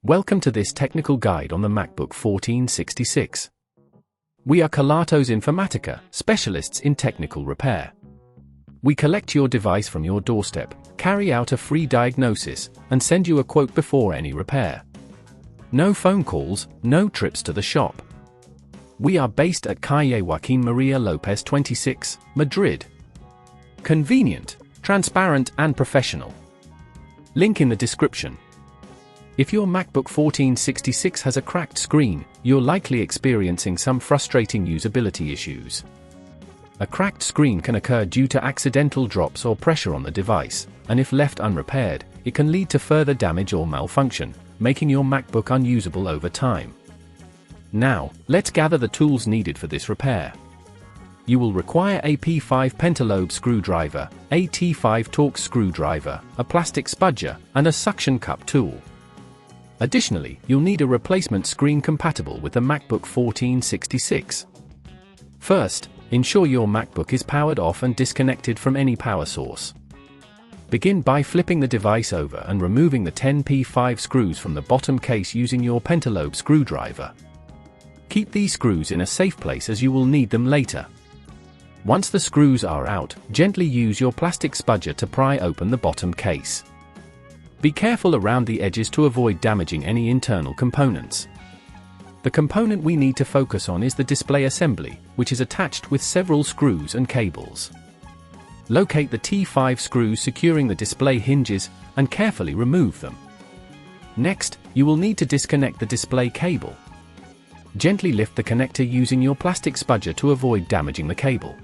Welcome to this technical guide on the MacBook 1466. We are Kelatos Informatica, specialists in technical repair. We collect your device from your doorstep, carry out a free diagnosis, and send you a quote before any repair. No phone calls, no trips to the shop. We are based at Calle Joaquín María López 26, Madrid. Convenient, transparent and professional. Link in the description. If your MacBook 1466 has a cracked screen, you're likely experiencing some frustrating usability issues. A cracked screen can occur due to accidental drops or pressure on the device, and if left unrepaired, it can lead to further damage or malfunction, making your MacBook unusable over time. Now, let's gather the tools needed for this repair. You will require a P5 pentalobe screwdriver, a T5 Torx screwdriver, a plastic spudger, and a suction cup tool. Additionally, you'll need a replacement screen compatible with the MacBook 1466. First, ensure your MacBook is powered off and disconnected from any power source. Begin by flipping the device over and removing the 10 P5 screws from the bottom case using your pentalobe screwdriver. Keep these screws in a safe place as you will need them later. Once the screws are out, gently use your plastic spudger to pry open the bottom case. Be careful around the edges to avoid damaging any internal components. The component we need to focus on is the display assembly, which is attached with several screws and cables. Locate the T5 screws securing the display hinges, and carefully remove them. Next, you will need to disconnect the display cable. Gently lift the connector using your plastic spudger to avoid damaging the cable.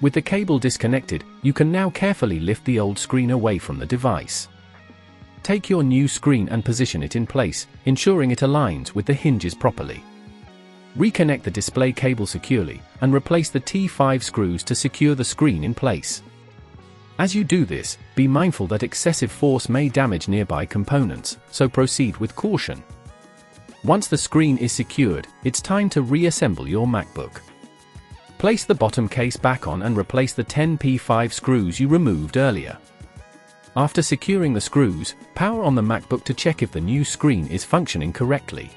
With the cable disconnected, you can now carefully lift the old screen away from the device. Take your new screen and position it in place, ensuring it aligns with the hinges properly. Reconnect the display cable securely, and replace the T5 screws to secure the screen in place. As you do this, be mindful that excessive force may damage nearby components, so proceed with caution. Once the screen is secured, it's time to reassemble your MacBook. Place the bottom case back on and replace the 10 P5 screws you removed earlier. After securing the screws, power on the MacBook to check if the new screen is functioning correctly.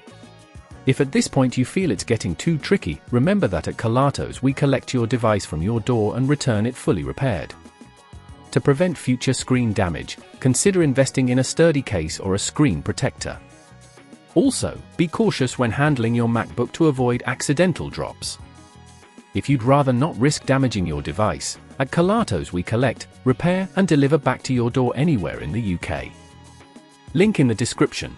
If at this point you feel it's getting too tricky, remember that at Kelatos we collect your device from your door and return it fully repaired. To prevent future screen damage, consider investing in a sturdy case or a screen protector. Also, be cautious when handling your MacBook to avoid accidental drops. If you'd rather not risk damaging your device, at Kelatos we collect, repair and deliver back to your door anywhere in the UK. Link in the description.